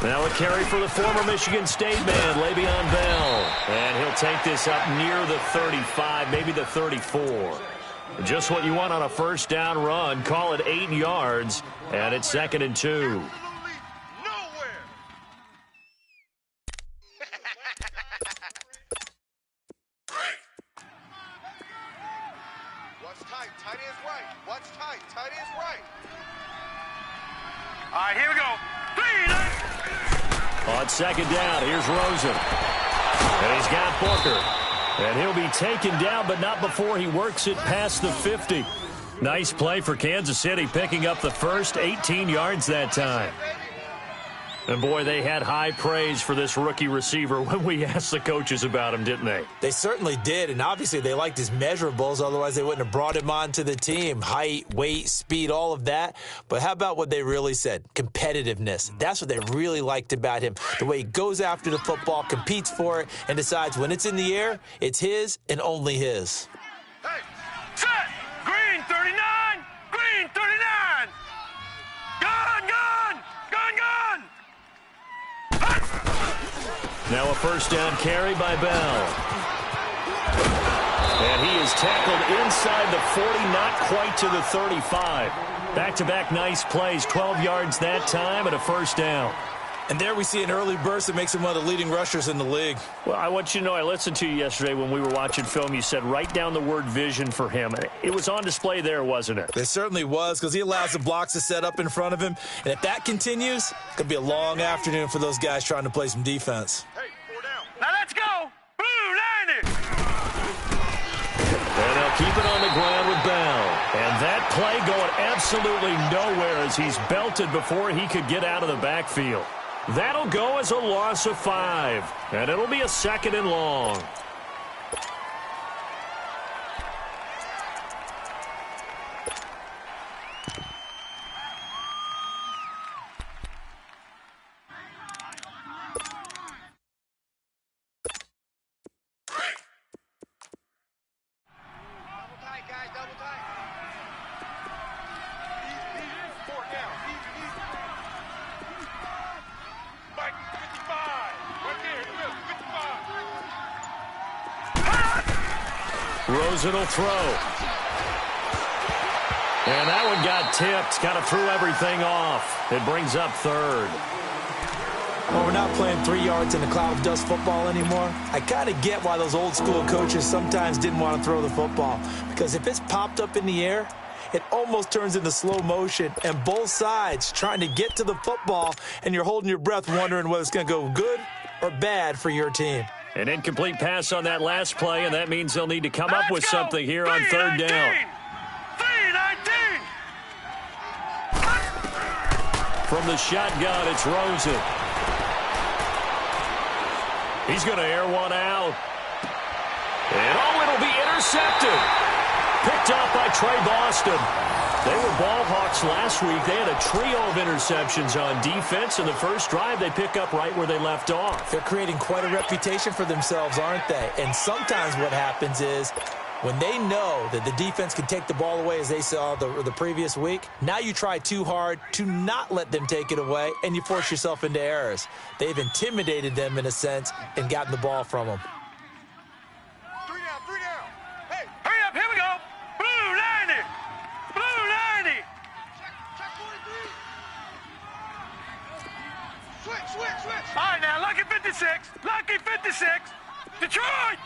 Now a carry for the former Michigan State man, Le'Veon Bell. And he'll take this up near the 35, maybe the 34. Just what you want on a first down run. Call it 8 yards, and it's 2nd and 2. All right, here we go. On 2nd down, here's Rosen. And he's got Booker. And he'll be taken down, but not before he works it past the 50. Nice play for Kansas City, picking up the first 18 yards that time. And, boy, they had high praise for this rookie receiver when we asked the coaches about him, didn't they? They certainly did, and obviously they liked his measurables. Otherwise, they wouldn't have brought him onto the team. Height, weight, speed, all of that. But how about what they really said? Competitiveness. That's what they really liked about him. The way he goes after the football, competes for it, and decides when it's in the air, it's his and only his. Hey, set! Green 39! Green 39! Gun, gun! Gun, gun! Now a first down carry by Bell. And he is tackled inside the 40, not quite to the 35. Back-to-back nice plays, 12 yards that time and a first down. And there we see an early burst that makes him one of the leading rushers in the league. Well, I want you to know, I listened to you yesterday when we were watching film. You said write down the word vision for him. It was on display there, wasn't it? It certainly was, because he allows the blocks to set up in front of him. And if that continues, it's going to be a long afternoon for those guys trying to play some defense. Hey, 4 down. Now let's go. Blue 90. And they'll keep it on the ground with Bell. And that play going absolutely nowhere as he's belted before he could get out of the backfield. That'll go as a loss of 5, and it'll be a 2nd and long. Double tight, guys, double tight. Easy, 4 down, easy. Mike, 55. Right there, in the middle, 55. Rosen will throw. And that one got tipped. Kind of threw everything off. It brings up 3rd. Well, we're not playing 3 yards in a cloud of dust football anymore. I kind of get why those old school coaches sometimes didn't want to throw the football. Because if it's popped up in the air, it almost turns into slow motion, and both sides trying to get to the football, and you're holding your breath wondering whether it's going to go good or bad for your team. An incomplete pass on that last play, and that means they'll need to come up with something here on 3rd down. 319. From the shotgun, it's Rosen. He's going to air one out. And, it'll be intercepted. Picked off by Trey Boston. They were ball hawks last week. They had a trio of interceptions on defense. In the first drive, they pick up right where they left off. They're creating quite a reputation for themselves, aren't they? And sometimes what happens is when they know that the defense can take the ball away, as they saw the previous week, now you try too hard to not let them take it away, and you force yourself into errors. They've intimidated them in a sense and gotten the ball from them. 3 down. Hey, hurry up, here we go. Blue 90. Blue 90. Check 43. Switch. All right, now, Lucky 56. Lucky 56. Detroit.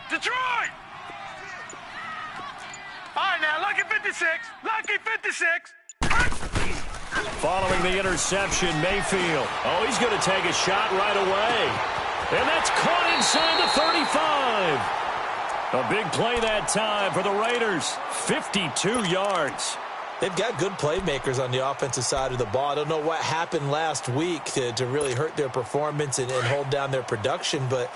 All right, now, Lucky 56. Lucky 56. Following the interception, Mayfield. He's going to take a shot right away. And that's caught inside the 35. A big play that time for the Raiders. 52 yards. They've got good playmakers on the offensive side of the ball. I don't know what happened last week to really hurt their performance and hold down their production, but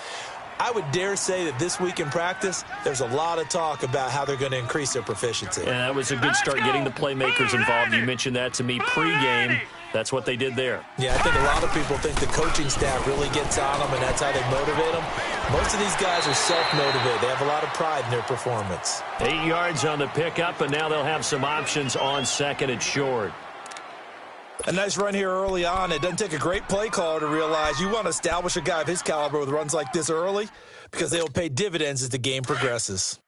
I would dare say that this week in practice, there's a lot of talk about how they're going to increase their proficiency. And that was a good start getting the playmakers involved. You mentioned that to me pregame. That's what they did there. Yeah, I think a lot of people think the coaching staff really gets on them, and that's how they motivate them. Most of these guys are self-motivated. They have a lot of pride in their performance. 8 yards on the pickup, and now they'll have some options on 2nd and short. A nice run here early on. It doesn't take a great play caller to realize you want to establish a guy of his caliber with runs like this early because they will pay dividends as the game progresses.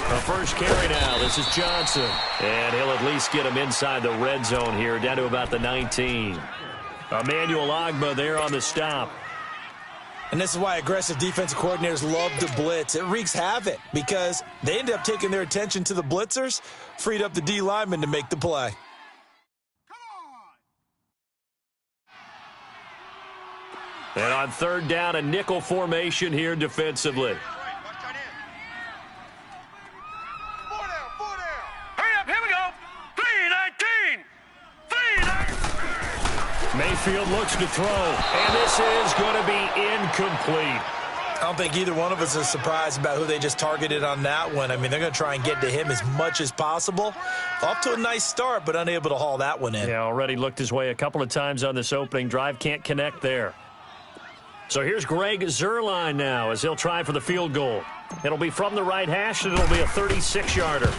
The first carry now. This is Johnson. And he'll at least get him inside the red zone here, down to about the 19. Emmanuel Ogbah there on the stop. And this is why aggressive defensive coordinators love to blitz. It wreaks havoc because they end up taking their attention to the blitzers, freed up the D lineman to make the play. And on third down, a nickel formation here defensively. Mayfield looks to throw, and this is going to be incomplete. I don't think either one of us is surprised about who they just targeted on that one. I mean, they're going to try and get to him as much as possible. Off to a nice start, but unable to haul that one in. Yeah, already looked his way a couple of times on this opening drive. Can't connect there. So here's Greg Zuerlein now as he'll try for the field goal. It'll be from the right hash, and it'll be a 36-yarder.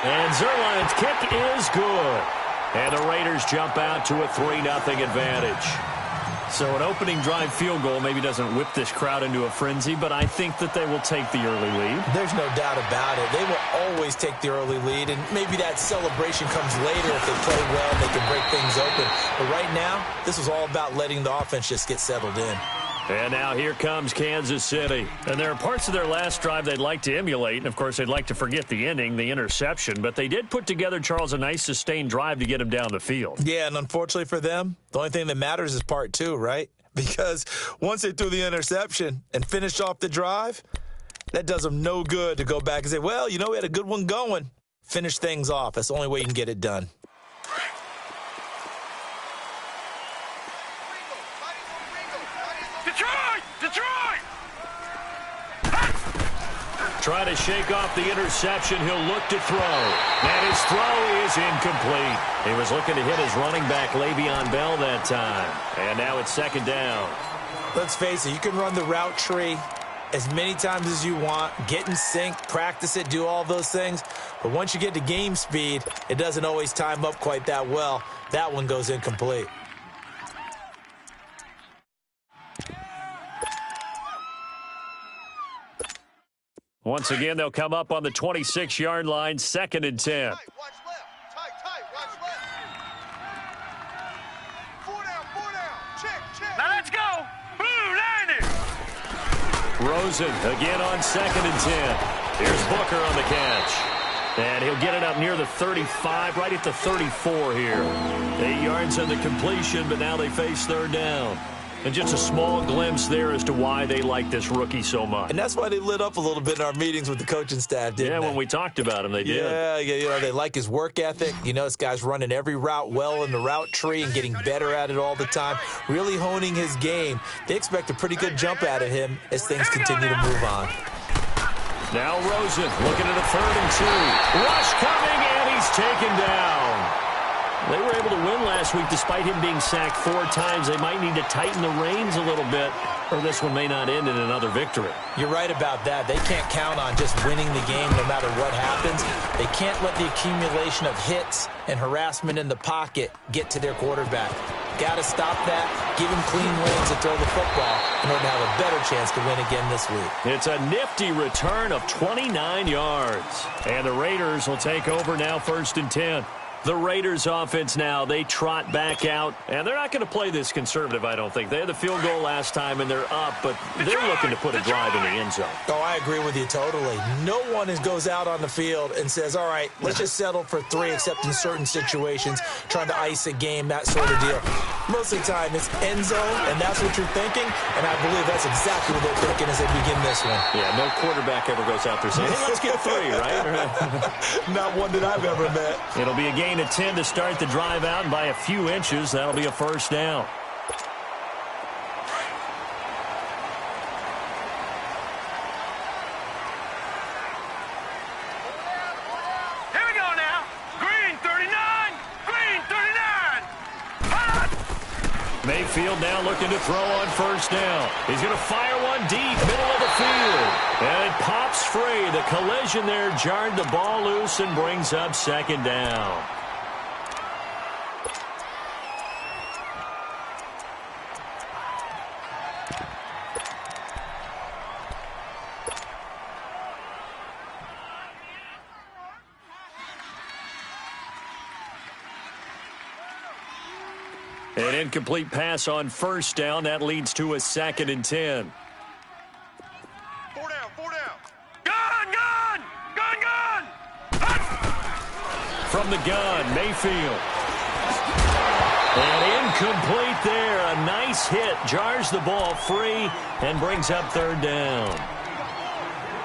And Zuerlein's kick is good. And the Raiders jump out to a 3-0 advantage. So an opening drive field goal maybe doesn't whip this crowd into a frenzy, but I think that they will take the early lead. There's no doubt about it. They will always take the early lead, and maybe that celebration comes later if they play well and they can break things open. But right now, this was all about letting the offense just get settled in. And now here comes Kansas City. And there are parts of their last drive they'd like to emulate. And, of course, they'd like to forget the ending, the interception. But they did put together, Charles, a nice sustained drive to get him down the field. Yeah, and unfortunately for them, the only thing that matters is part two, right? Because once they threw the interception and finished off the drive, that does them no good to go back and say, well, you know, we had a good one going. Finish things off. That's the only way you can get it done. Detroit! Try to shake off the interception. He'll look to throw. And his throw is incomplete. He was looking to hit his running back, Le'Veon Bell, that time. And now it's second down. Let's face it, you can run the route tree as many times as you want, get in sync, practice it, do all those things. But once you get to game speed, it doesn't always time up quite that well. That one goes incomplete. Once again, they'll come up on the 26-yard line, 2nd and 10. Watch left. Tight. Watch left. 4 down. Check. Now let's go. Blue 90. Rosen again on 2nd and 10. Here's Booker on the catch. And he'll get it up near the 35, right at the 34 here. 8 yards on the completion, but now they face third down. And just a small glimpse there as to why they like this rookie so much. And that's why they lit up a little bit in our meetings with the coaching staff, didn't they? Yeah, when we talked about him, they did. Yeah, you know, they like his work ethic. You know, this guy's running every route well in the route tree and getting better at it all the time, really honing his game. They expect a pretty good jump out of him as things continue to move on. Now Rosen looking at a 3rd and 2. Rush coming, and he's taken down. They were able to win last week despite him being sacked 4 times. They might need to tighten the reins a little bit, or this one may not end in another victory. You're right about that. They can't count on just winning the game no matter what happens. They can't let the accumulation of hits and harassment in the pocket get to their quarterback. Got to stop that, give him clean lanes to throw the football in order to have a better chance to win again this week. It's a nifty return of 29 yards. And the Raiders will take over now, 1st and 10. The Raiders offense now, they trot back out, and they're not going to play this conservative, I don't think. They had the field goal last time, and they're up, but they're looking to put a drive in the end zone. Oh, I agree with you totally. No one goes out on the field and says, all right, let's just settle for 3, except in certain situations, trying to ice a game, that sort of deal. Most of the time, it's end zone, and that's what you're thinking, and I believe that's exactly what they're thinking as they begin this one. Yeah, no quarterback ever goes out there saying, hey, let's get 3, right? Not one that I've ever met. It'll be a gain of 10 to start the drive out, and by a few inches, that'll be a 1st down. Here we go now. Green 39. Mayfield now looking to throw on 1st down. He's going to fire one deep, middle of the field. free. The collision there jarred the ball loose and brings up second down. An incomplete pass on first down. That leads to a 2nd and 10. 4 down, 4 down. Gun! From the gun, Mayfield. And incomplete there. A nice hit. Jars the ball free and brings up 3rd down.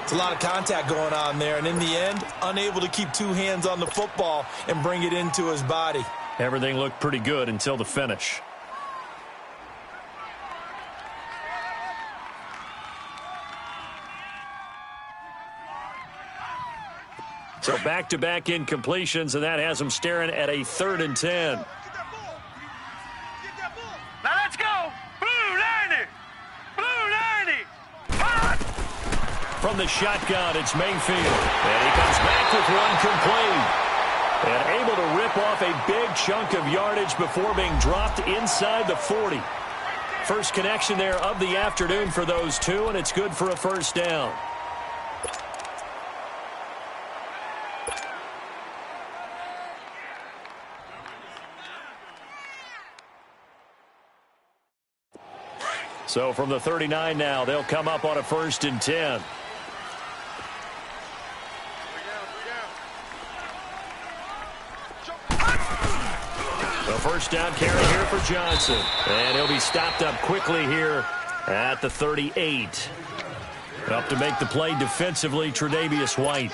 It's a lot of contact going on there, and in the end, unable to keep 2 hands on the football and bring it into his body. Everything looked pretty good until the finish. So back-to-back incompletions, and that has him staring at a 3rd and 10. Now let's go. Blue 90. Blue 90. Hot. From the shotgun, it's Mayfield. And he comes back with one complete. And able to rip off a big chunk of yardage before being dropped inside the 40. First connection there of the afternoon for those two, and it's good for a 1st down. So from the 39 now, they'll come up on a 1st and 10. First down carry here for Johnson. And he'll be stopped up quickly here at the 38. Up to make the play defensively, Tre'Davious White.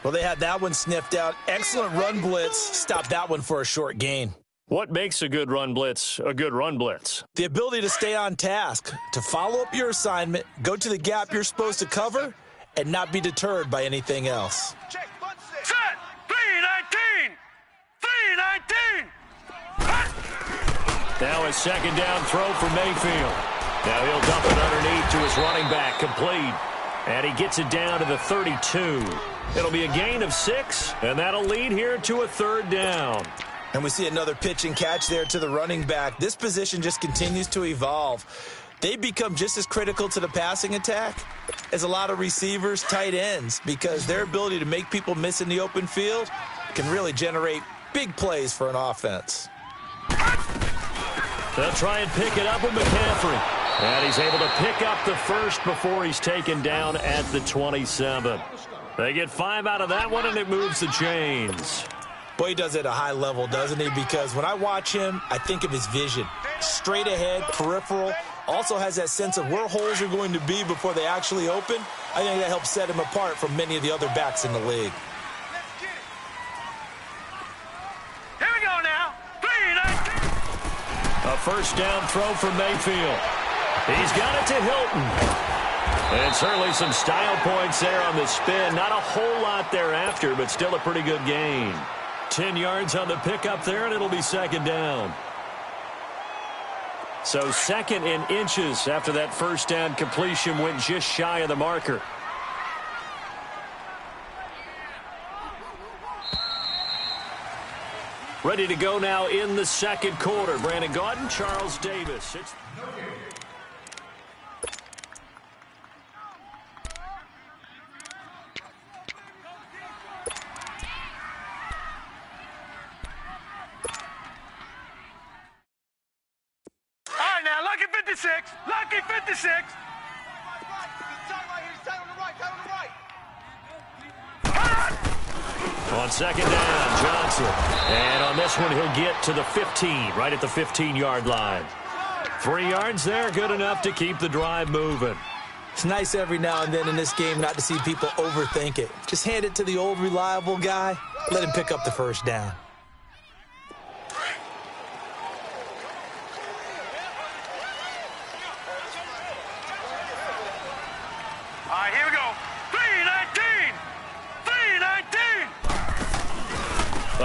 Well, they had that one sniffed out. Excellent run blitz. Stopped that one for a short gain. What makes a good run blitz a good run blitz? The ability to stay on task, to follow up your assignment, go to the gap you're supposed to cover, and not be deterred by anything else. Check, set. 319. 319. Now a 2nd down throw for Mayfield. Now he'll dump it underneath to his running back, complete. And he gets it down to the 32. It'll be a gain of 6, and that'll lead here to a 3rd down. And we see another pitch and catch there to the running back. This position just continues to evolve. They become just as critical to the passing attack as a lot of receivers, tight ends, because their ability to make people miss in the open field can really generate big plays for an offense. They'll try and pick it up with McCaffrey. And he's able to pick up the 1st before he's taken down at the 27. They get 5 out of that one, and it moves the chains. Boy, he does it at a high level, doesn't he? Because when I watch him, I think of his vision. Straight ahead, peripheral. Also has that sense of where holes are going to be before they actually open. I think that helps set him apart from many of the other backs in the league. Here we go now. 319. A 1st down throw for Mayfield. He's got it to Hilton. And certainly some style points there on the spin. Not a whole lot thereafter, but still a pretty good gain. 10 yards on the pickup there, and it'll be 2nd down. So 2nd and inches after that 1st down completion went just shy of the marker. Ready to go now in the 2nd quarter. Brandon Gaudin, Charles Davis. All right, now, lucky 56. Lucky 56. On 2nd down, Johnson. And on this one, he'll get to the 15, right at the 15-yard line. 3 yards there, good enough to keep the drive moving. It's nice every now and then in this game not to see people overthink it. Just hand it to the old reliable guy. Let him pick up the 1st down. All right, here we go. 319. 319.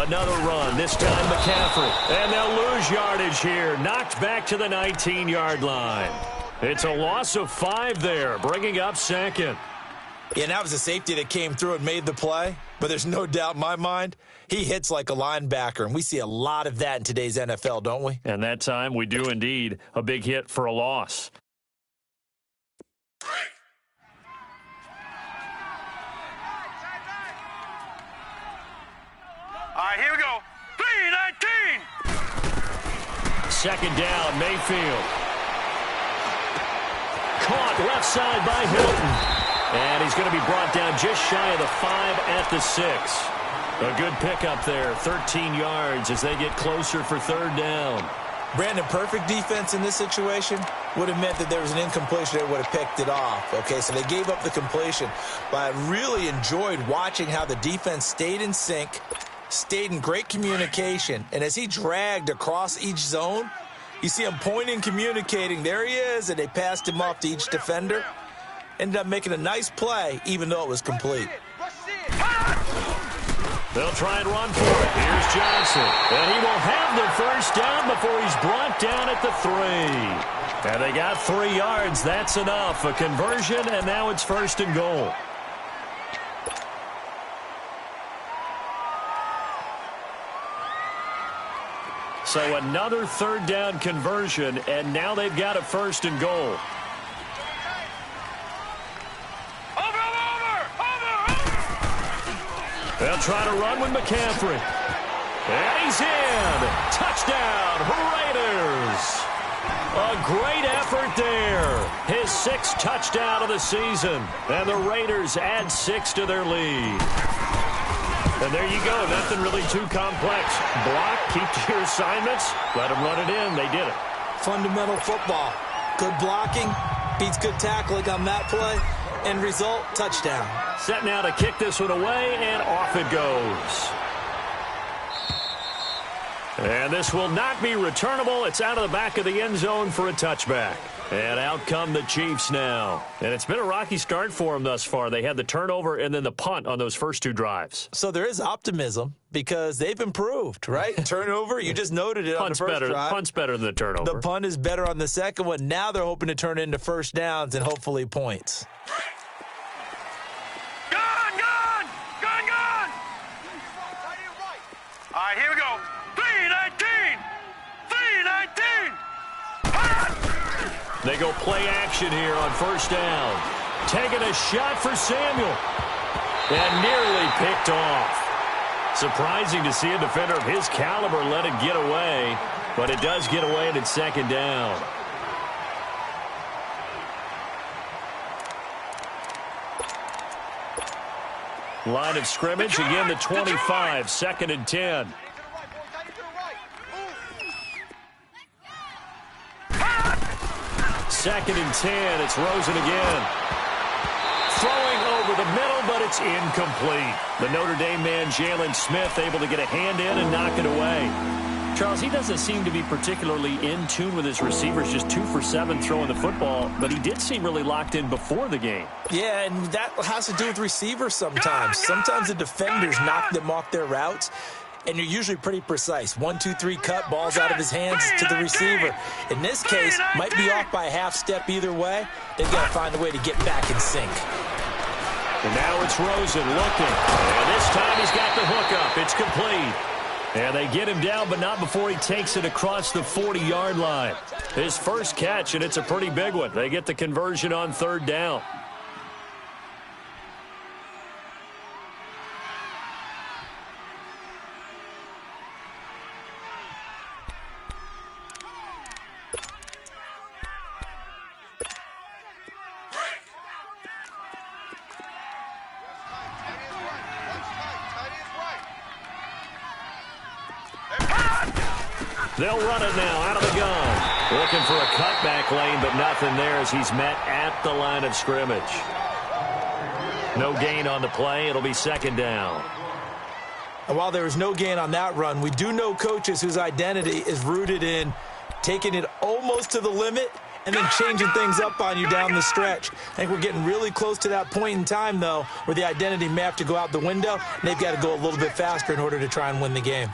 Another run, this time McCaffrey. And they'll lose yardage here. Knocked back to the 19-yard line. It's a loss of 5 there, bringing up 2nd. Yeah, and that was a safety that came through and made the play. But there's no doubt in my mind, he hits like a linebacker. And we see a lot of that in today's NFL, don't we? And that time, we do indeed. A big hit for a loss. All right, here we go. 3-19. Second down, Mayfield. Caught left side by Hilton. And he's going to be brought down just shy of the 5 at the 6. A good pickup there, 13 yards as they get closer for third down. Brandon, perfect defense in this situation would have meant that there was an incompletion. They would have picked it off. Okay, so they gave up the completion. But I really enjoyed watching how the defense stayed in sync, stayed in great communication. And as he dragged across each zone, you see him pointing, communicating. There he is, and they passed him off to each defender. Ended up making a nice play, even though it was complete. They'll try and run for it. Here's Johnson. And he will have the first down before he's brought down at the 3. And they got 3 yards. That's enough. A conversion, and now it's first and goal. So another third down conversion, and now they've got a first and goal. They'll try to run with McCaffrey. And he's in. Touchdown, Raiders. A great effort there. His 6th touchdown of the season. And the Raiders add 6 to their lead. And there you go. Nothing really too complex. Block, keep to your assignments. Let them run it in. They did it. Fundamental football. Good blocking. Beats good tackling on that play. End result, touchdown. Set now to kick this one away, and off it goes. And this will not be returnable. It's out of the back of the end zone for a touchback. And out come the Chiefs now. And it's been a rocky start for them thus far. They had the turnover and then the punt on those first 2 drives. So there is optimism because they've improved, right? Turnover, you just noted it on the first drive. Punt's better than the turnover. The punt is better on the second one. Now they're hoping to turn it into first downs and hopefully points. All right, here we go. 3-19. 3-19. They go play action here on first down. Taking a shot for Samuel. And nearly picked off. Surprising to see a defender of his caliber let it get away. But it does get away and it's second down. Line of scrimmage, again the 25, 2nd and 10. Second and 10, it's Rosen again. Throwing over the middle, but it's incomplete. The Notre Dame man, Jalen Smith, able to get a hand in and knock it away. Charles, he doesn't seem to be particularly in tune with his receivers, just 2 for 7 throwing the football, but he did seem really locked in before the game. Yeah, and that has to do with receivers sometimes. Sometimes the defenders knock them off their routes, and you're usually pretty precise. 1, 2, 3 cut, balls out of his hands to the receiver. In this case, might be off by a half step either way. They've got to find a way to get back in sync. And now it's Rosen looking. And this time he's got the hook up. It's complete. And they get him down, but not before he takes it across the 40-yard line. His first catch, and it's a pretty big one. They get the conversion on third down. They'll run it now out of the gun. Looking for a cutback lane, but nothing there as he's met at the line of scrimmage. No gain on the play. It'll be second down. And while there was no gain on that run, we do know coaches whose identity is rooted in taking it almost to the limit and then changing things up on you down the stretch. I think we're getting really close to that point in time, though, where the identity may have to go out the window, and they've got to go a little bit faster in order to try and win the game.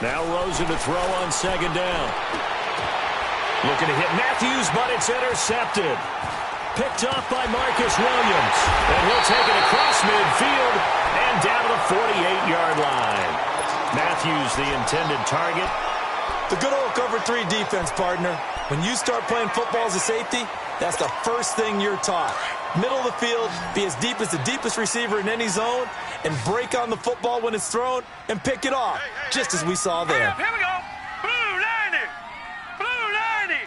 Now Rosen to throw on second down. Looking to hit Matthews, but it's intercepted. picked off by Marcus Williams. And he'll take it across midfield and down to the 48-yard line. Matthews, the intended target. The good old cover 3 defense, partner. When you start playing football as a safety, that's the first thing you're taught. Middle of the field, be as deep as the deepest receiver in any zone, and break on the football when it's thrown and pick it off, just as we saw there. Here we go. Blue 90. Blue 90.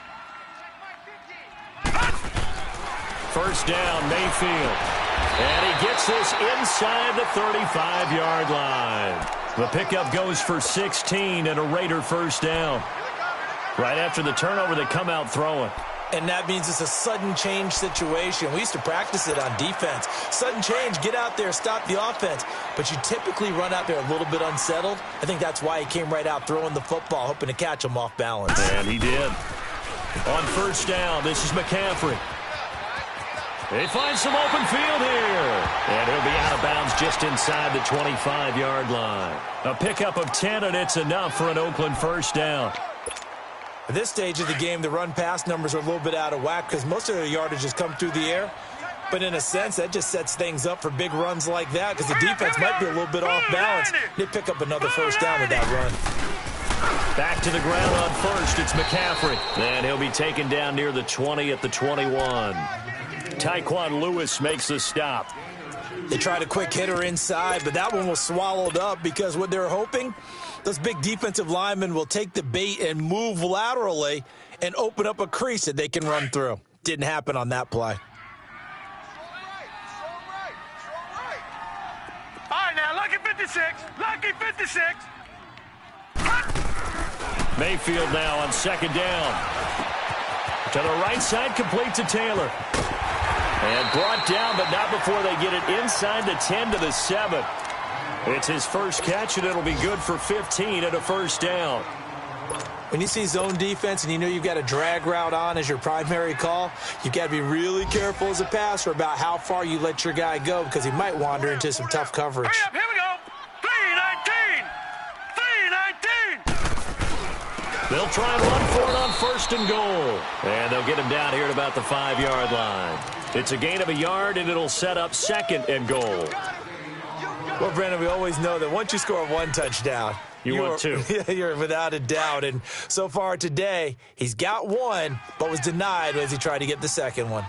First down, Mayfield. And he gets this inside the 35-yard line. The pickup goes for 16 and a Raider first down. Right after the turnover, they come out throwing. And that means it's a sudden change situation. We used to practice it on defense. Sudden change, get out there, stop the offense. But you typically run out there a little bit unsettled. I think that's why he came right out throwing the football, hoping to catch him off balance. And he did. On first down, this is McCaffrey. They find some open field here. And he'll be out of bounds just inside the 25-yard line. A pickup of 10, and it's enough for an Oakland first down. At this stage of the game, the run-pass numbers are a little bit out of whack because most of their yardage has come through the air. But in a sense, that just sets things up for big runs like that because the defense might be a little bit off balance. They pick up another first down with that run. Back to the ground on first. It's McCaffrey. And he'll be taken down near the 20 at the 21. Tyquan Lewis makes the stop. They tried a quick hitter inside, but that one was swallowed up because what they're hoping, those big defensive linemen will take the bait and move laterally and open up a crease that they can run through. Didn't happen on that play. All right, now, lucky 56. Lucky 56. Mayfield now on second down. To the right side, complete to Taylor. And brought down, but not before they get it inside the 10 to the 7. It's his first catch, and it'll be good for 15 and a first down. When you see zone defense and you know you've got a drag route on as your primary call, you've got to be really careful as a passer about how far you let your guy go because he might wander into some tough coverage. Hurry up, here we go. 319. 319. They'll try and run for it on first and goal. And they'll get him down here at about the 5-yard line. It's a gain of a yard, and it'll set up second and goal. Well, Brandon, we always know that once you score one touchdown, you're 2. You're without a doubt. And so far today, he's got one, but was denied as he tried to get the second one.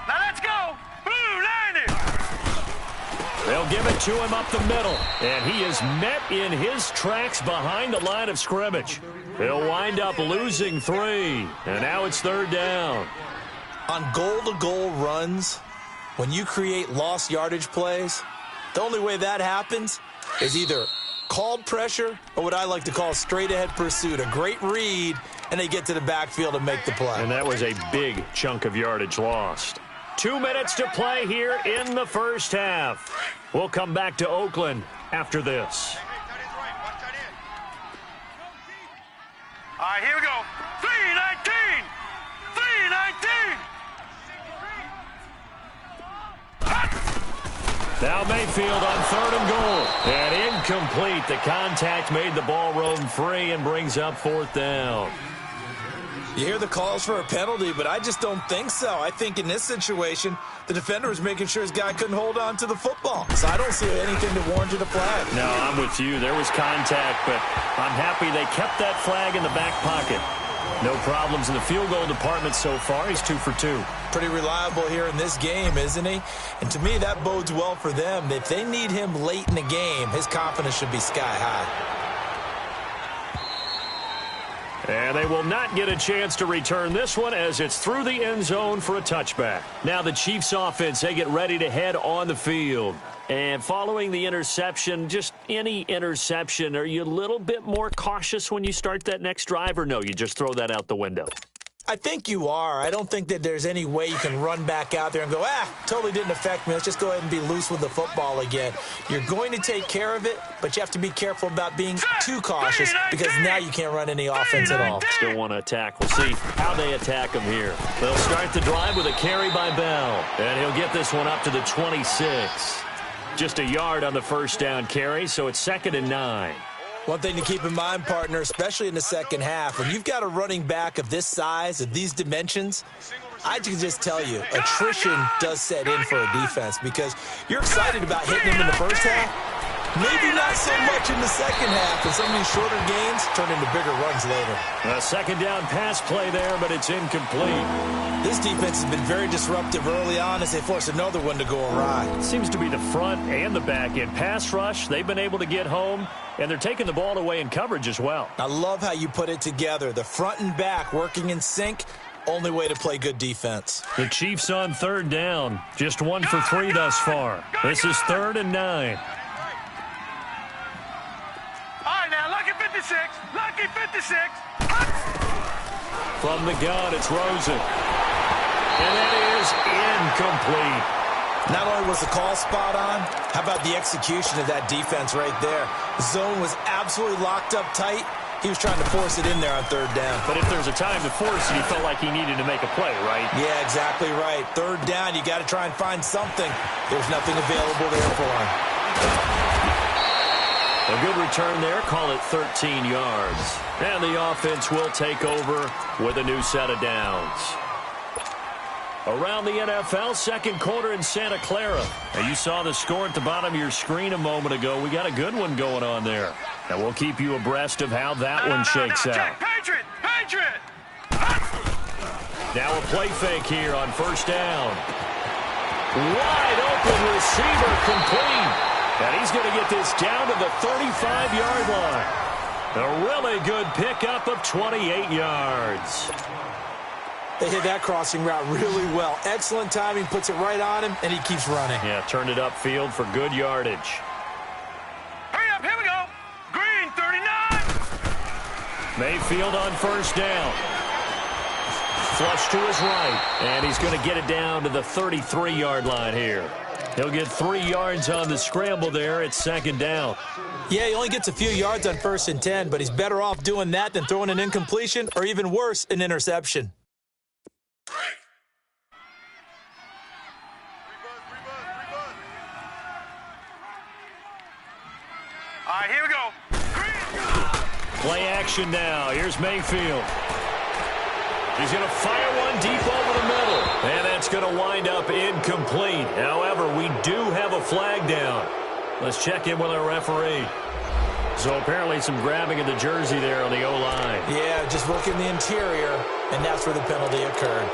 Now let's go. Blue 90. They'll give it to him up the middle. And he is met in his tracks behind the line of scrimmage. He'll wind up losing 3. And now it's third down. On goal-to-goal runs, when you create lost yardage plays, the only way that happens is either called pressure or what I like to call straight-ahead pursuit, a great read, and they get to the backfield and make the play. And that was a big chunk of yardage lost. 2 minutes to play here in the first half. We'll come back to Oakland after this. All right, here we go. 319. 319. Now Mayfield on third and goal. And incomplete. The contact made the ball roam free and brings up fourth down. You hear the calls for a penalty, but I just don't think so. I think in this situation, the defender was making sure his guy couldn't hold on to the football. So I don't see anything that warranted a flag. No, I'm with you. There was contact, but I'm happy they kept that flag in the back pocket. No problems in the field goal department so far. He's 2 for 2. Pretty reliable here in this game, isn't he? And to me, that bodes well for them. If they need him late in the game, his confidence should be sky high. And they will not get a chance to return this one as it's through the end zone for a touchback. Now the Chiefs offense, they get ready to head on the field. And following the interception, just any interception, are you a little bit more cautious when you start that next drive, or no, you just throw that out the window? I think you are. I don't think that there's any way you can run back out there and go, totally didn't affect me. Let's just go ahead and be loose with the football again. You're going to take care of it, but you have to be careful about being too cautious because now you can't run any offense at all. Still want to attack. We'll see how they attack him here. They'll start the drive with a carry by Bell, and he'll get this one up to the 26. Just a yard on the first down carry, so it's 2nd and 9. One thing to keep in mind, partner, especially in the second half, when you've got a running back of this size, of these dimensions, I can just tell you, attrition does set in for a defense because you're excited about hitting them in the first half. Maybe not so much in the second half, and some of these shorter gains turn into bigger runs later. A second down pass play there, but it's incomplete. This defense has been very disruptive early on as they force another one to go awry. Seems to be the front and the back end. Pass rush, they've been able to get home, and they're taking the ball away in coverage as well. I love how you put it together. The front and back working in sync. Only way to play good defense. The Chiefs on third down. Just 1 for 3 thus far. This is 3rd and 9. All right, now, lucky 56. Lucky 56. From the gun, it's Rosen. And that is incomplete. Not only was the call spot on, how about the execution of that defense right there? The zone was absolutely locked up tight. He was trying to force it in there on third down. But if there's a time to force it, he felt like he needed to make a play, right? Yeah, exactly right. Third down, you got to try and find something. There's nothing available there for him. A good return there. Call it 13 yards. And the offense will take over with a new set of downs. Around the NFL, second quarter in Santa Clara. Now, you saw the score at the bottom of your screen a moment ago. We got a good one going on there. And we'll keep you abreast of how that one shakes out. Patriot! Patriot! Now a play fake here on first down. Wide open receiver complete. And he's going to get this down to the 35-yard line. A really good pickup of 28 yards. They hit that crossing route really well. Excellent timing, puts it right on him, and he keeps running. Yeah, turned it upfield for good yardage. Hurry up, here we go. Green, 39. Mayfield on first down. Flush to his right, and he's going to get it down to the 33-yard line here. He'll get 3 yards on the scramble there at second down. Yeah, he only gets a few yards on 1st and 10, but he's better off doing that than throwing an incompletion or even worse, an interception. All right, here we go. Play action now. Here's Mayfield. He's going to fire one deep over the middle. And that's going to wind up incomplete. However, we do have a flag down. Let's check in with our referee. So apparently some grabbing of the jersey there on the O-line. Yeah, just working the interior, and that's where the penalty occurred.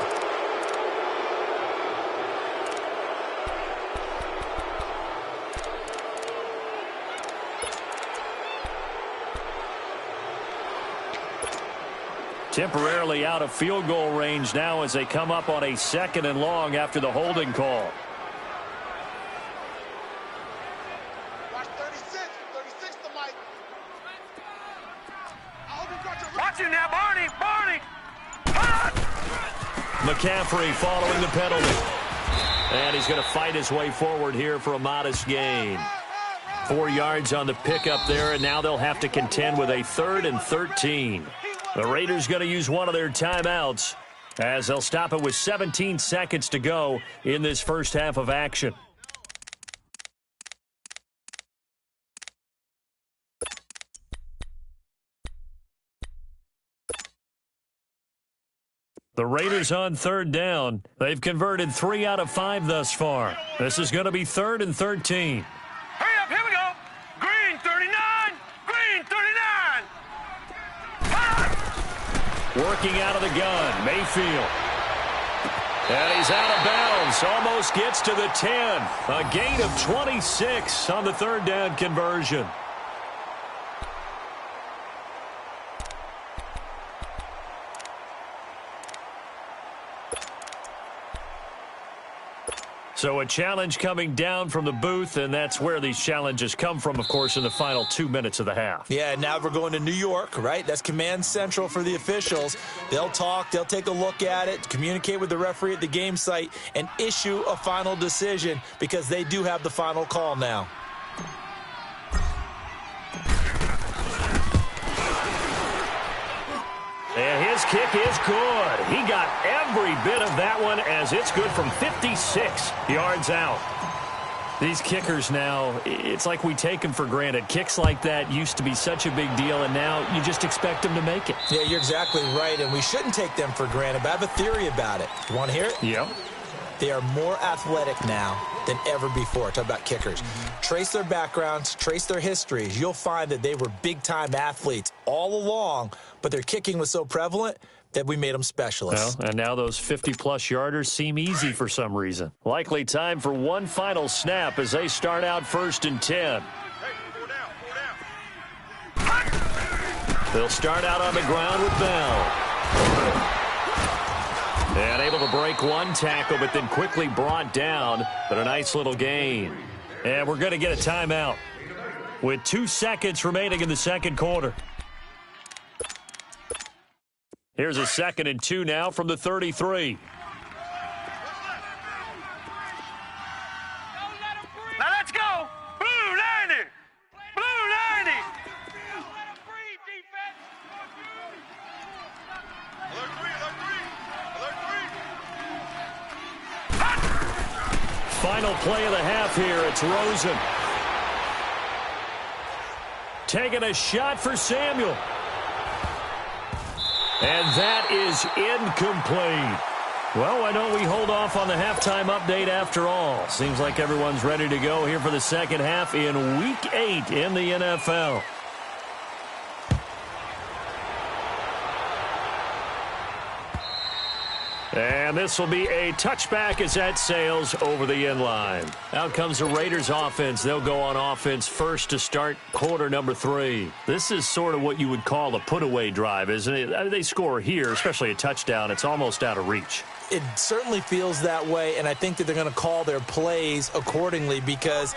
Temporarily out of field goal range now as they come up on a 2nd and long after the holding call. Watch 36. 36 to Mike. I hope you got your... Watch it now, Barney. Barney. McCaffrey following the penalty. And he's going to fight his way forward here for a modest gain. 4 yards on the pickup there, and now they'll have to contend with a 3rd and 13. The Raiders going to use one of their timeouts as they'll stop it with 17 seconds to go in this first half of action. The Raiders on third down. They've converted 3 out of 5 thus far. This is going to be 3rd and 13. Hurry up, here we go. Green, 39. Green, 39. Working out of the gun, Mayfield. And he's out of bounds, almost gets to the 10. A gain of 26 on the 3rd down conversion. So a challenge coming down from the booth, and that's where these challenges come from, of course, in the final 2 minutes of the half. Yeah, now we're going to New York, right? That's command central for the officials. They'll talk, they'll take a look at it, communicate with the referee at the game site, and issue a final decision because they do have the final call now. And his kick is good. He got every bit of that one as it's good from 56 yards out. These kickers now, it's like we take them for granted. Kicks like that used to be such a big deal, and now you just expect them to make it. Yeah, you're exactly right, and we shouldn't take them for granted, but I have a theory about it. You want to hear it? Yep. They are more athletic now than ever before. Talk about kickers. Trace their backgrounds, trace their histories. You'll find that they were big-time athletes all along, but their kicking was so prevalent that we made them specialists. Well, and now those 50-plus yarders seem easy for some reason. Likely time for one final snap as they start out 1st and 10. They'll start out on the ground with Bell. And able to break one tackle, but then quickly brought down. But a nice little gain. And we're going to get a timeout with 2 seconds remaining in the second quarter. Here's a 2nd and 2 now from the 33. Now let's go. Blue 90. Blue 90. Final play of the half here. It's Rosen. Taking a shot for Samuel. And that is incomplete. Well, why don't we hold off on the halftime update after all? Seems like everyone's ready to go here for the second half in Week 8 in the NFL. And this will be a touchback as that sails over the end line. Out comes the Raiders offense. They'll go on offense first to start quarter number 3. This is sort of what you would call a put-away drive, isn't it? I mean, they score here, especially a touchdown. It's almost out of reach. It certainly feels that way, and I think that they're going to call their plays accordingly because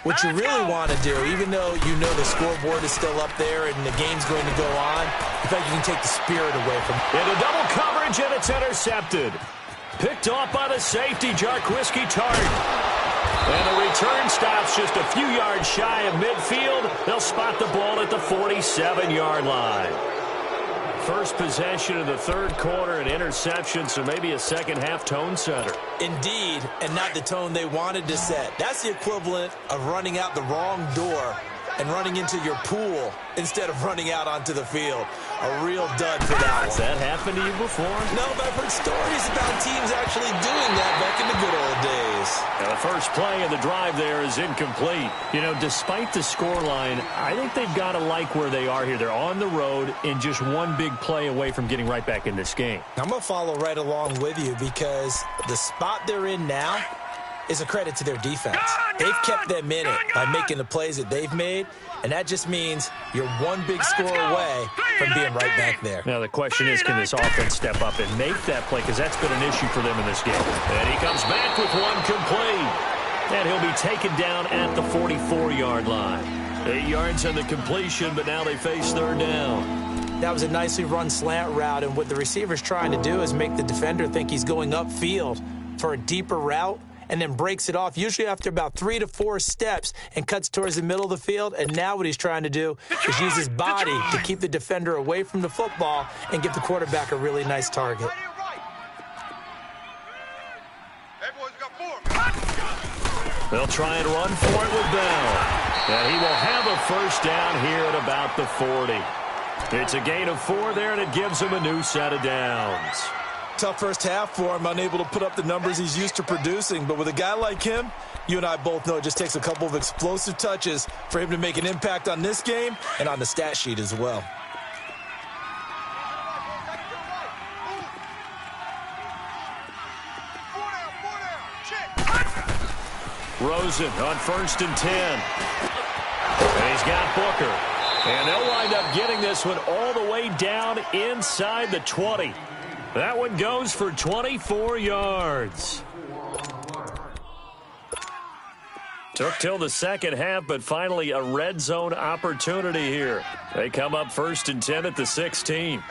what you really want to do, even though you know the scoreboard is still up there and the game's going to go on, in fact, you can take the spirit away from it. Into double coverage, and it's intercepted. Picked off by the safety, Jarquiski Tart. And the return stops just a few yards shy of midfield. They'll spot the ball at the 47-yard line. First possession of the third quarter, an interception, so maybe a second-half tone setter. Indeed, and not the tone they wanted to set. That's the equivalent of running out the wrong door and running into your pool instead of running out onto the field. A real dud for that one. Has that happened to you before? No, but I've heard stories about teams actually doing that back in the good old days. Now the first play of the drive there is incomplete. You know, despite the scoreline, I think they've got to like where they are here. They're on the road and just one big play away from getting right back in this game. I'm going to follow right along with you because the spot they're in now is a credit to their defense. They've kept them in it by making the plays that they've made, and that just means you're one big score away from being right back there. Now the question is, can this offense step up and make that play? Because that's been an issue for them in this game. And he comes back with one complete. And he'll be taken down at the 44-yard line. 8 yards on the completion, but now they face third down. That was a nicely run slant route, and what the receiver's trying to do is make the defender think he's going upfield for a deeper route, and then breaks it off, usually after about 3 to 4 steps, and cuts towards the middle of the field. And now what he's trying to do is use his body to keep the defender away from the football and give the quarterback a really nice target. They'll try and run for it with Bell. And he will have a first down here at about the 40. It's a gain of 4 there, and it gives him a new set of downs. Tough first half for him, unable to put up the numbers he's used to producing. But with a guy like him, you and I both know it just takes a couple of explosive touches for him to make an impact on this game and on the stat sheet as well. Rosen on 1st and 10. And he's got Booker. And they'll wind up getting this one all the way down inside the 20. That one goes for 24 yards. Took till the second half, but finally a red zone opportunity here. They come up 1st and 10 at the 16. Hey. All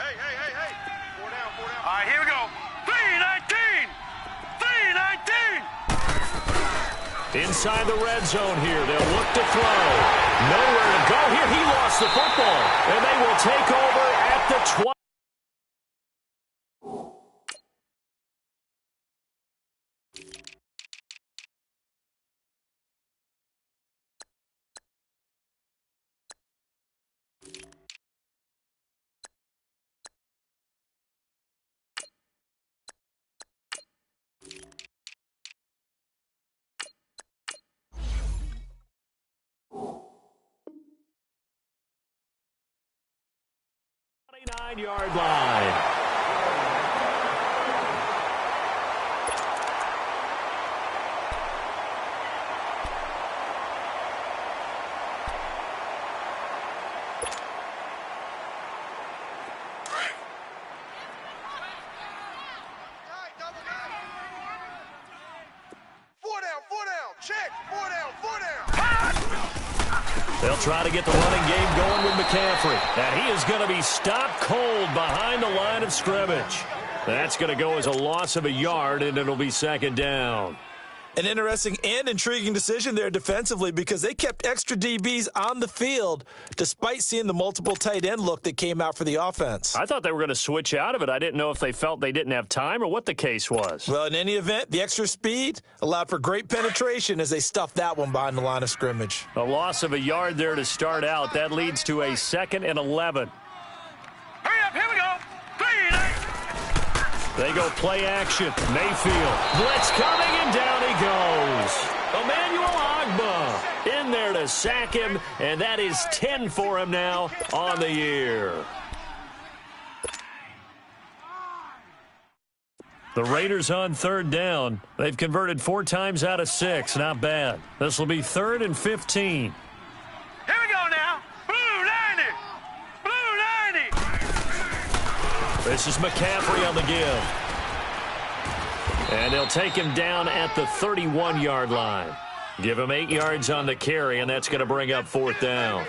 right, here we go. 319. 319. Inside the red zone here. They'll look to throw. Nowhere to go here. He lost the football. And they will take over at the 20. 29-yard line. They'll try to get the running game going with McCaffrey. And he is going to be stopped cold behind the line of scrimmage. That's going to go as a loss of a yard, and it'll be second down. An interesting and intriguing decision there defensively because they kept extra DBs on the field despite seeing the multiple tight end look that came out for the offense. I thought they were going to switch out of it. I didn't know if they felt they didn't have time or what the case was. Well, in any event, the extra speed allowed for great penetration as they stuffed that one behind the line of scrimmage. A loss of a yard there to start out. That leads to a 2nd and 11. Hurry up, here we go. 3, 9. They go play action. Mayfield. Blitz coming, and down he goes. Emmanuel Ogbah in there to sack him, and that is 10 for him now on the year. The Raiders on 3rd down. They've converted 4 times out of 6. Not bad. This will be 3rd and 15. Here we go now. Blue 90. Blue 90. This is McCaffrey on the give. And they'll take him down at the 31-yard line. Give him 8 yards on the carry, and that's going to bring up 4th down.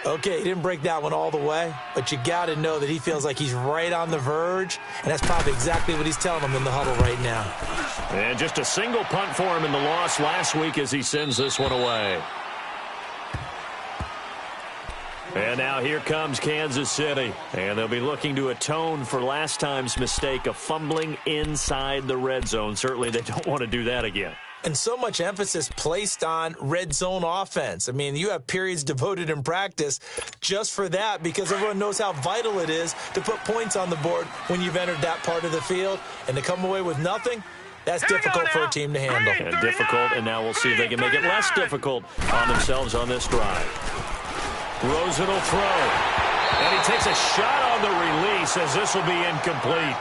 Okay, he didn't break that one all the way, but you got to know that he feels like he's right on the verge, and that's probably exactly what he's telling them in the huddle right now. And just a single punt for him in the loss last week as he sends this one away. And now here comes Kansas City. And they'll be looking to atone for last time's mistake of fumbling inside the red zone. Certainly they don't want to do that again. And so much emphasis placed on red zone offense. I mean, you have periods devoted in practice just for that because everyone knows how vital it is to put points on the board when you've entered that part of the field. And to come away with nothing, that's difficult for a team to handle. And difficult, and now we'll see if they can make it less difficult on themselves on this drive. Rosen will throw. And he takes a shot on the release as this will be incomplete.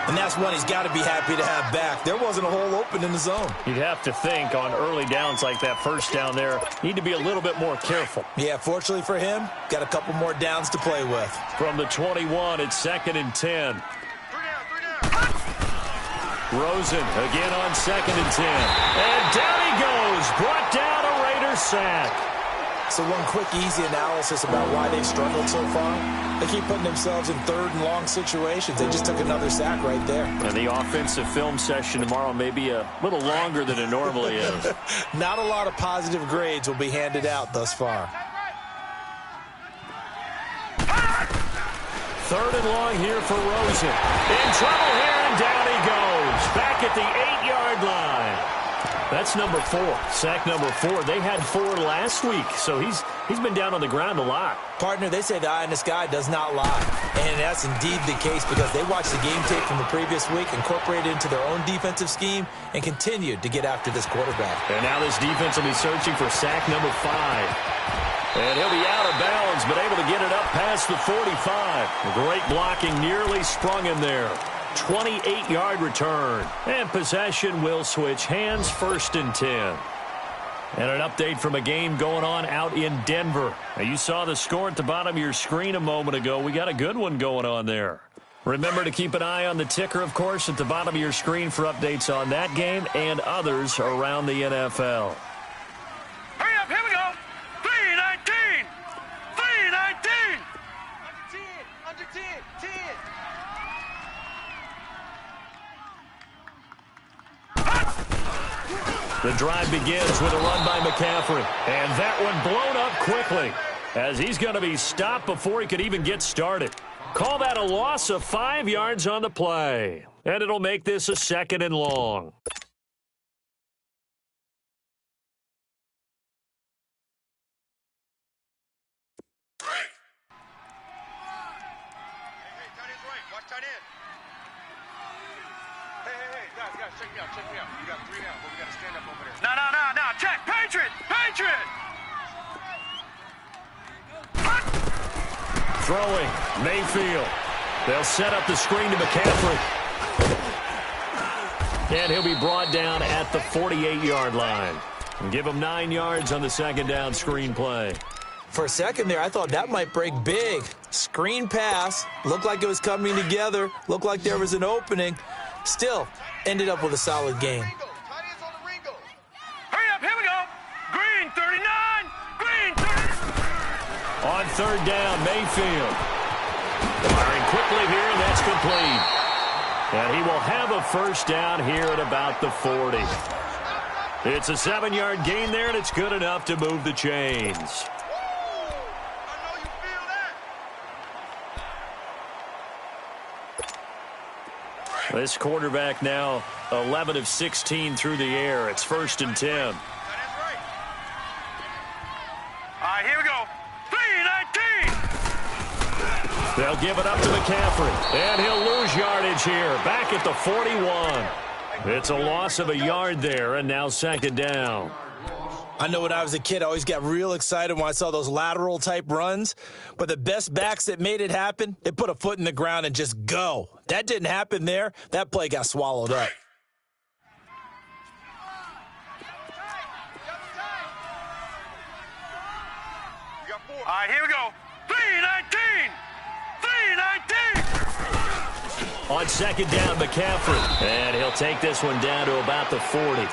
And that's one he's got to be happy to have back. There wasn't a hole open in the zone. You'd have to think on early downs like that first down there, need to be a little bit more careful. Yeah, fortunately for him, got a couple more downs to play with. From the 21, it's 2nd and 10. Rosen again on 2nd and 10. And down he goes. Brought down a Raiders sack. So one quick, easy analysis about why they've struggled so far. They keep putting themselves in 3rd and long situations. They just took another sack right there. And the offensive film session tomorrow may be a little longer than it normally is. Not a lot of positive grades will be handed out thus far. 3rd and long here for Rosen. In trouble here, and down he goes. Back at the 8-yard line. That's number 4, sack number 4. They had 4 last week, so he's been down on the ground a lot. Partner, they say the eye in the sky does not lie. And that's indeed the case because they watched the game tape from the previous week, incorporated it into their own defensive scheme, and continued to get after this quarterback. And now this defense will be searching for sack number 5. And he'll be out of bounds, but able to get it up past the 45. Great blocking, nearly sprung him there. 28-yard return. And possession will switch hands, 1st and 10. And an update from a game going on out in Denver. Now, you saw the score at the bottom of your screen a moment ago. We got a good one going on there. Remember to keep an eye on the ticker, of course, at the bottom of your screen for updates on that game and others around the NFL. Hurry up, here we go. 319. 319. Under 10. The drive begins with a run by McCaffrey. And that one blown up quickly as he's going to be stopped before he could even get started. Call that a loss of 5 yards on the play. And it'll make this a 2nd and long. Check me out. You got 3 now, but we got to stand up over there. No. Check. Patriot. Throwing, Mayfield. They'll set up the screen to McCaffrey. And he'll be brought down at the 48-yard line. And give him 9 yards on the second down screen play. For a second there, I thought that might break big. Screen pass, looked like it was coming together, looked like there was an opening. Still, ended up with a solid game. Hurry up, here we go. Green 39, green 39. On third down, Mayfield. Firing quickly here, and that's complete. And he will have a first down here at about the 40. It's a 7-yard gain there, and it's good enough to move the chains. This quarterback now 11 of 16 through the air. It's 1st and 10. All right, here we go. 3-19. They'll give it up to McCaffrey, and he'll lose yardage here, back at the 41. It's a loss of a yard there, and now second down. I know when I was a kid, I always got real excited when I saw those lateral-type runs. But the best backs that made it happen, they put a foot in the ground and just go. That didn't happen there. That play got swallowed up. All right, here we go. 3-19. 3-19. On second down, McCaffrey. And he'll take this one down to about the 40.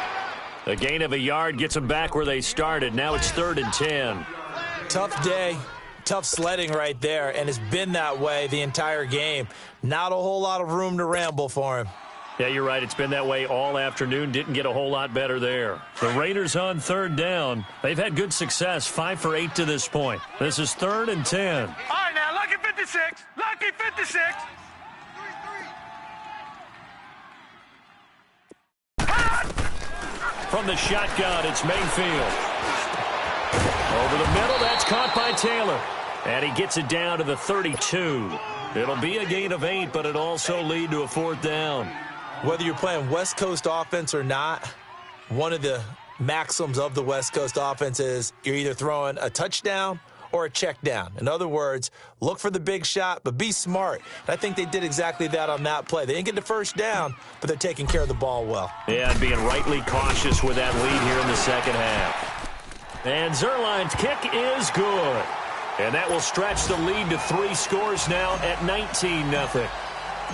A gain of a yard gets them back where they started. Now it's 3rd and 10. Tough day, tough sledding right there, and it's been that way the entire game. Not a whole lot of room to ramble for him. Yeah, you're right. It's been that way all afternoon. Didn't get a whole lot better there. The Raiders on third down. They've had good success, 5 for 8 to this point. This is 3rd and 10. All right, now, lucky 56. Lucky 56. From the shotgun, it's Mayfield. Over the middle, that's caught by Taylor. And he gets it down to the 32. It'll be a gain of 8, but it'll also lead to a 4th down. Whether you're playing West Coast offense or not, one of the maxims of the West Coast offense is you're either throwing a touchdown or a check down. In other words, look for the big shot, but be smart. And I think they did exactly that on that play. They didn't get the first down, but they're taking care of the ball well. Yeah, and being rightly cautious with that lead here in the second half. And Zerline's kick is good. And that will stretch the lead to 3 scores now at 19-0.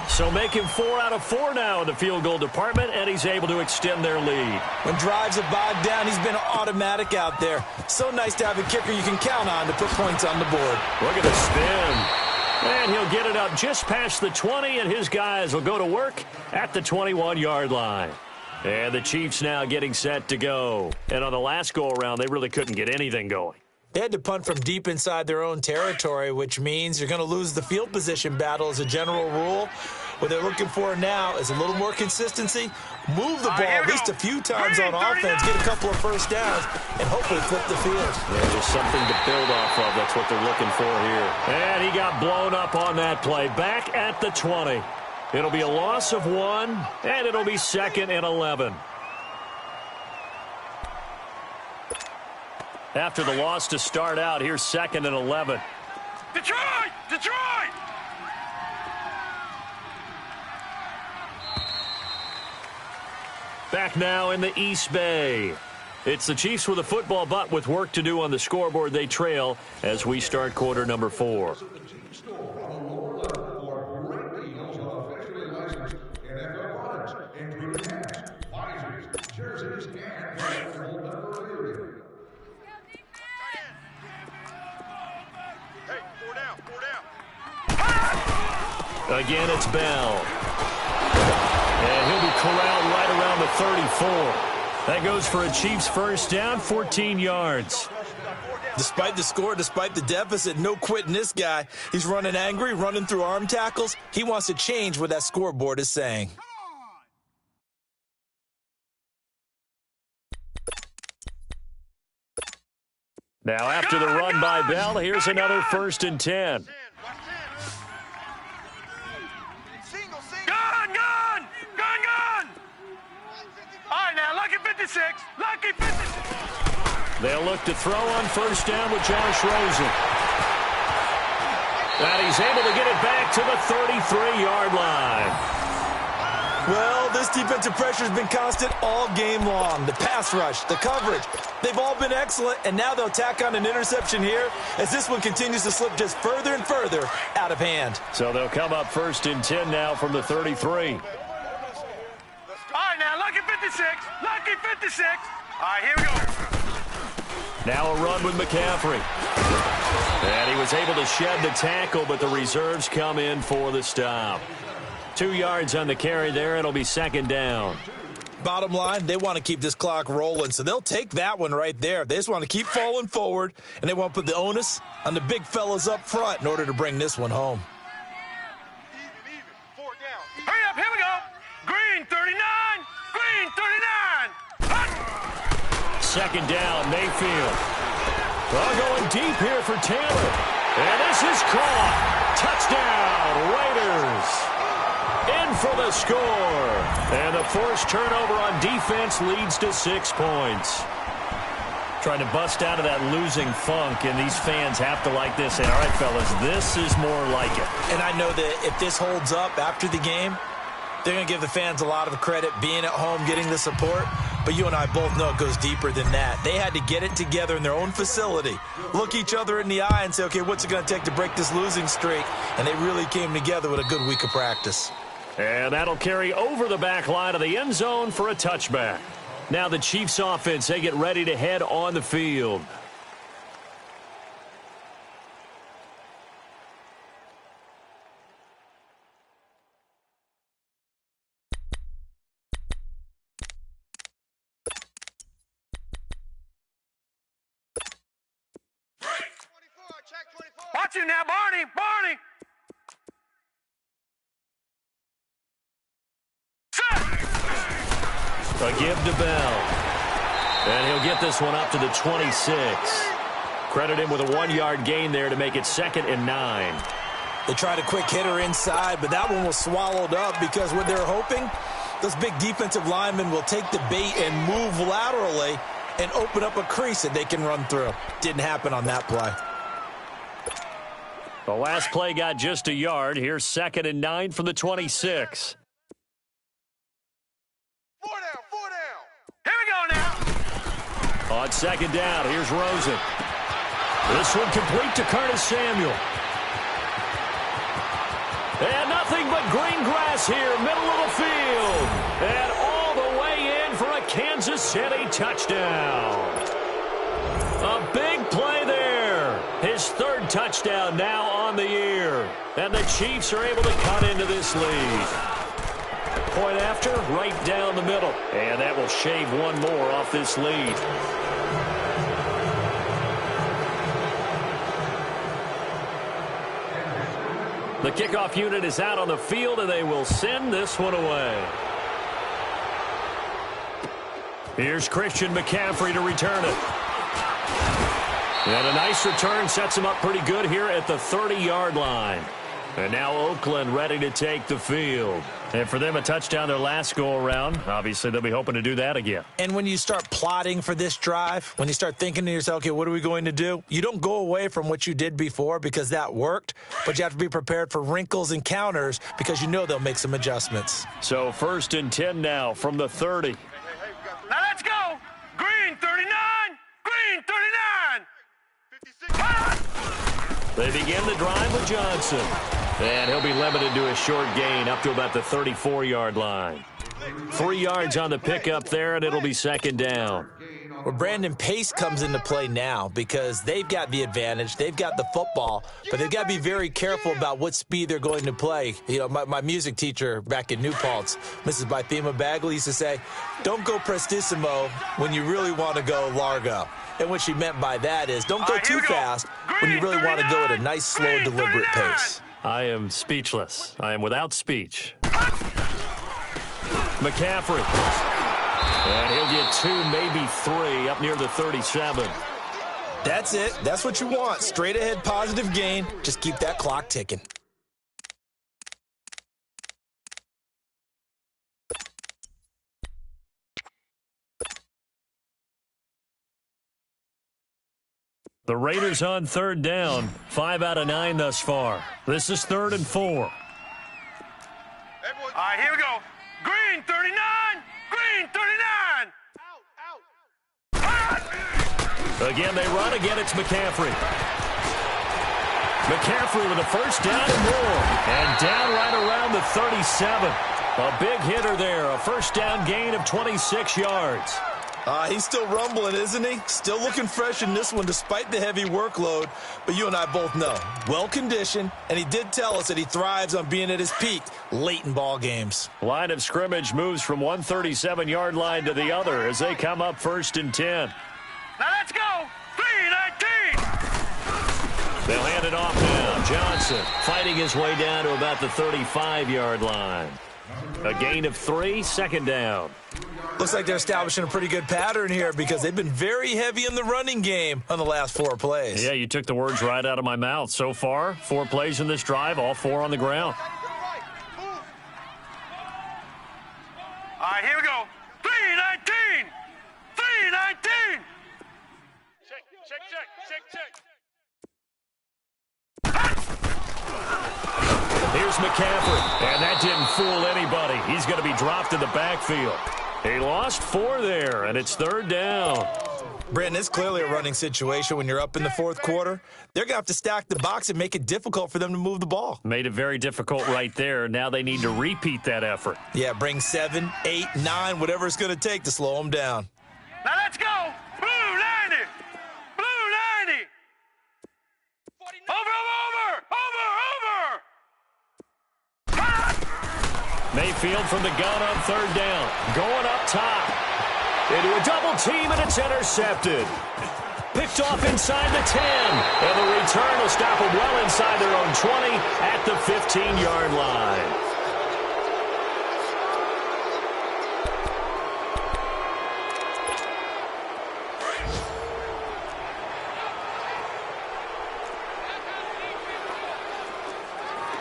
So make him 4 out of 4 now in the field goal department, and he's able to extend their lead. When drives are bogged down, he's been automatic out there. So nice to have a kicker you can count on to put points on the board. Look at the spin. And he'll get it up just past the 20, and his guys will go to work at the 21-yard line. And the Chiefs now getting set to go. And on the last go-around, they really couldn't get anything going. They had to punt from deep inside their own territory, which means you're going to lose the field position battle as a general rule. What they're looking for now is a little more consistency, move the ball at least a few times on offense, get a couple of first downs, and hopefully flip the field. Yeah, there's something to build off of. That's what they're looking for here. And he got blown up on that play. Back at the 20. It'll be a loss of 1, and it'll be 2nd and 11. After the loss to start out, here's 2nd and 11. Detroit! Detroit! Back now in the East Bay. It's the Chiefs with a football, but with work to do on the scoreboard. They trail as we start quarter number 4. Again, it's Bell. And he'll be corralled right around the 34. That goes for a Chiefs first down, 14 yards. Despite the score, despite the deficit, no quitting this guy. He's running angry, running through arm tackles. He wants to change what that scoreboard is saying. Now after the run by Bell, here's another 1st and 10. Lucky 56. Lucky 56. They'll look to throw on first down with Josh Rosen. And he's able to get it back to the 33-yard line. Well, this defensive pressure has been constant all game long. The pass rush, the coverage, they've all been excellent, and now they'll tack on an interception here as this one continues to slip just further and further out of hand. So they'll come up 1st and 10 now from the 33. All right, now, lucky 56. Lucky 56. All right, here we go. Now a run with McCaffrey. And he was able to shed the tackle, but the reserves come in for the stop. 2 yards on the carry there. It'll be 2nd down. Bottom line, they want to keep this clock rolling, so they'll take that one right there. They just want to keep falling forward, and they want to put the onus on the big fellas up front in order to bring this one home. Even. 4 down. Hurry up, here we go. Green 39. Green 39. Hut. 2nd down, Mayfield. Going deep here for Taylor. And this is caught. Touchdown, Raiders. In for the score. And the forced turnover on defense leads to 6 points. Trying to bust out of that losing funk, and these fans have to like this. And all right, fellas, this is more like it. And I know that if this holds up after the game, they're going to give the fans a lot of credit being at home, getting the support. But you and I both know it goes deeper than that. They had to get it together in their own facility, look each other in the eye and say, okay, what's it going to take to break this losing streak? And they really came together with a good week of practice. And that'll carry over the back line of the end zone for a touchback. Now the Chiefs offense, they get ready to head on the field. Watch it now, Barney. Barney. A give to Bell. And he'll get this one up to the 26. Credit him with a 1-yard gain there to make it 2nd and 9. They tried a quick hitter inside, but that one was swallowed up because what they're hoping, those big defensive linemen will take the bait and move laterally and open up a crease that they can run through. Didn't happen on that play. The last play got just a yard. Here's 2nd and 9 from the 26. 4 down. Here we go now. On 2nd down, here's Rosen. This one complete to Curtis Samuel. And nothing but green grass here, middle of the field. And all the way in for a Kansas City touchdown. A big play there. His 3rd touchdown now on the year. And the Chiefs are able to cut into this lead. Point after, right down the middle. And that will shave one more off this lead. The kickoff unit is out on the field, and they will send this one away. Here's Christian McCaffrey to return it. And a nice return sets him up pretty good here at the 30-yard line. And now Oakland ready to take the field. And for them, a touchdown their last go-around. Obviously, they'll be hoping to do that again. And when you start plotting for this drive, when you start thinking to yourself, okay, what are we going to do? You don't go away from what you did before because that worked, but you have to be prepared for wrinkles and counters because you know they'll make some adjustments. So 1st and 10 now from the 30. Now let's go. Green 39. Green 39. 56. They begin the drive with Johnson. And he'll be limited to a short gain up to about the 34-yard line. 3 yards on the pickup there, and it'll be 2nd down. Well, Brandon, pace comes into play now because they've got the advantage. They've got the football, but they've got to be very careful about what speed they're going to play. You know, my music teacher back in New Paltz, Mrs. Bythema Bagley, used to say, don't go prestissimo when you really want to go largo. And what she meant by that is don't go too fast when you really want to go at a nice, slow, deliberate pace. I am speechless. I am without speech. McCaffrey. And he'll get 2, maybe 3 up near the 37. That's it. That's what you want. Straight ahead positive gain. Just keep that clock ticking. The Raiders on third down. 5 out of 9 thus far. This is 3rd and 4. All right, here we go. Green 39. Green 39. Out. Again, they run. Again, it's McCaffrey. McCaffrey with a first down and more. And down right around the 37. A big hitter there. A first down gain of 26 yards. He's still rumbling, isn't he? Still looking fresh in this one despite the heavy workload. But you and I both know, well-conditioned, and he did tell us that he thrives on being at his peak late in ball games. Line of scrimmage moves from one 37-yard line to the other as they come up 1st and 10. Now let's go. 3-19. They'll hand it off now. Johnson fighting his way down to about the 35-yard line. A gain of 3, 2nd down. Looks like they're establishing a pretty good pattern here because they've been very heavy in the running game on the last 4 plays. Yeah, you took the words right out of my mouth. So far, 4 plays in this drive, all 4 on the ground. All right, here we go. 3-19. 3-19. Check. Here's McCaffrey, and that didn't fool anybody. He's going to be dropped in the backfield. He lost 4 there, and it's 3rd down. Brandon, it's clearly a running situation when you're up in the 4th quarter. They're going to have to stack the box and make it difficult for them to move the ball. Made it very difficult right there. Now they need to repeat that effort. Yeah, bring 7, 8, 9, whatever it's going to take to slow them down. Now let's go. Blue 90. Blue 90. Over. Mayfield from the gun on 3rd down. Going up top. Into a double team, and it's intercepted. Picked off inside the 10. And the return will stop them well inside their own 20 at the 15-yard line.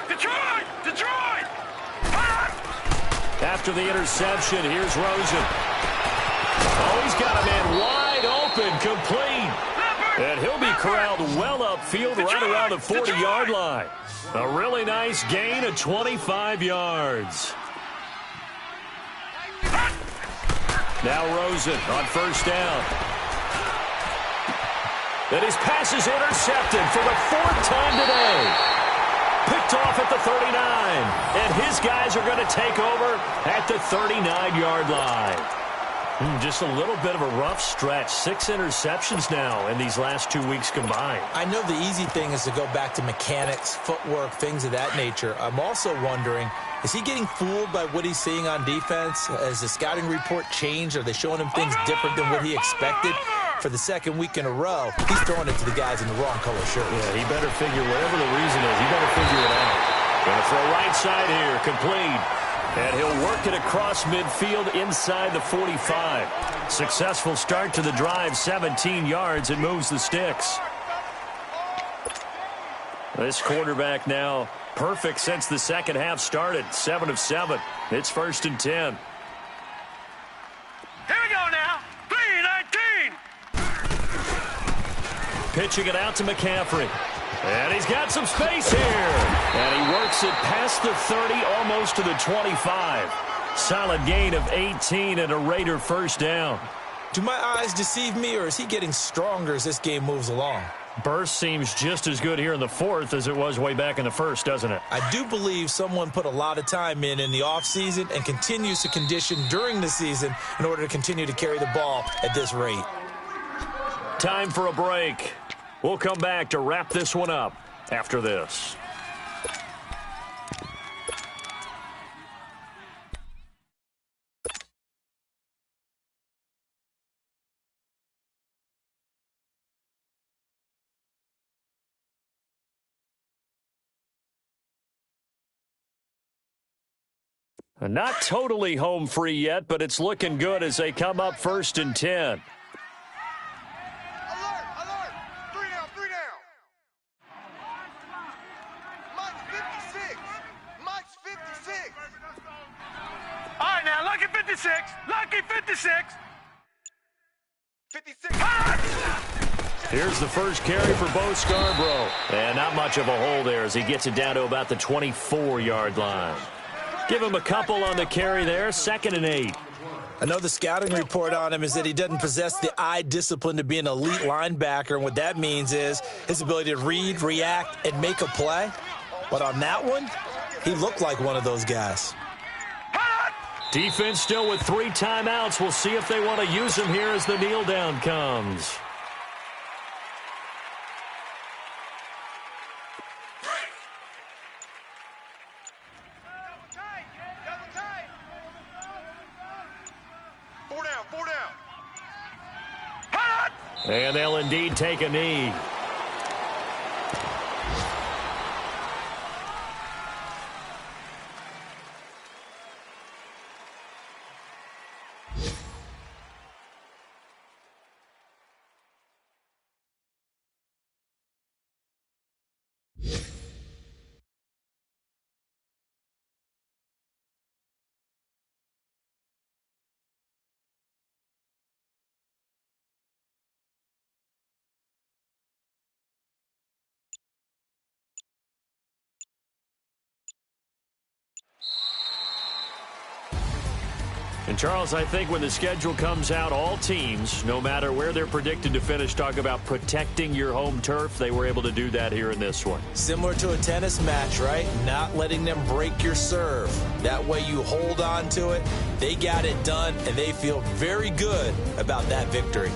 Detroit! After the interception, here's Rosen. Oh, he's got a man wide open, complete. And he'll be corralled well upfield right around the 40-yard line. A really nice gain of 25 yards. Now Rosen on 1st down. And his pass is intercepted for the 4th time today. Picked off at the 39, and his guys are going to take over at the 39-yard line. Just a little bit of a rough stretch. 6 interceptions now in these last 2 weeks combined. I know the easy thing is to go back to mechanics, footwork, things of that nature. I'm also wondering, is he getting fooled by what he's seeing on defense? Has the scouting report changed? Are they showing him things different than what he expected? For the 2nd week in a row, he's throwing it to the guys in the wrong color shirts. Yeah, he better figure, whatever the reason is, he better figure it out. Going to throw right side here, complete. And he'll work it across midfield inside the 45. Successful start to the drive, 17 yards, and moves the sticks. This quarterback now perfect since the 2nd half started, 7 of 7. It's 1st and 10. Here we go now. 3-19. Pitching it out to McCaffrey. And he's got some space here. And he works it past the 30, almost to the 25. Solid gain of 18 and a Raider first down. Do my eyes deceive me, or is he getting stronger as this game moves along? Burst seems just as good here in the 4th as it was way back in the 1st, doesn't it? I do believe someone put a lot of time in the offseason and continues to condition during the season in order to continue to carry the ball at this rate. Time for a break. We'll come back to wrap this one up after this. Not totally home free yet, but it's looking good as they come up 1st and 10. Alert! 3 down. Mike's 56. Mike's 56. All right, now, Lucky 56. Lucky 56. 56. Here's the first carry for Bo Scarborough. And not much of a hole there as he gets it down to about the 24-yard line. Give him a couple on the carry there, 2nd and 8. Another scouting report on him is that he doesn't possess the eye discipline to be an elite linebacker, and what that means is his ability to read, react, and make a play. But on that one, he looked like one of those guys. Defense still with 3 timeouts. We'll see if they want to use them here as the kneel down comes. And they'll indeed take a knee. And, Charles, I think when the schedule comes out, all teams, no matter where they're predicted to finish, talk about protecting your home turf. They were able to do that here in this one. Similar to a tennis match, right? Not letting them break your serve. That way you hold on to it. They got it done, and they feel very good about that victory.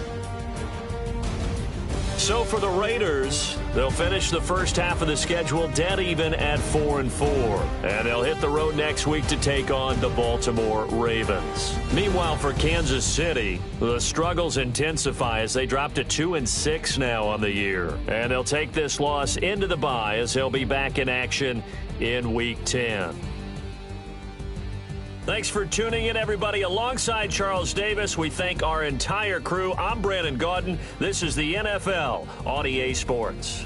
So for the Raiders, they'll finish the first half of the schedule dead even at 4-4. And they'll hit the road next week to take on the Baltimore Ravens. Meanwhile, for Kansas City, the struggles intensify as they drop to 2-6 now on the year. And they'll take this loss into the bye as they'll be back in action in Week 10. Thanks for tuning in, everybody. Alongside Charles Davis, we thank our entire crew. I'm Brandon Gaudin. This is the NFL on EA Sports.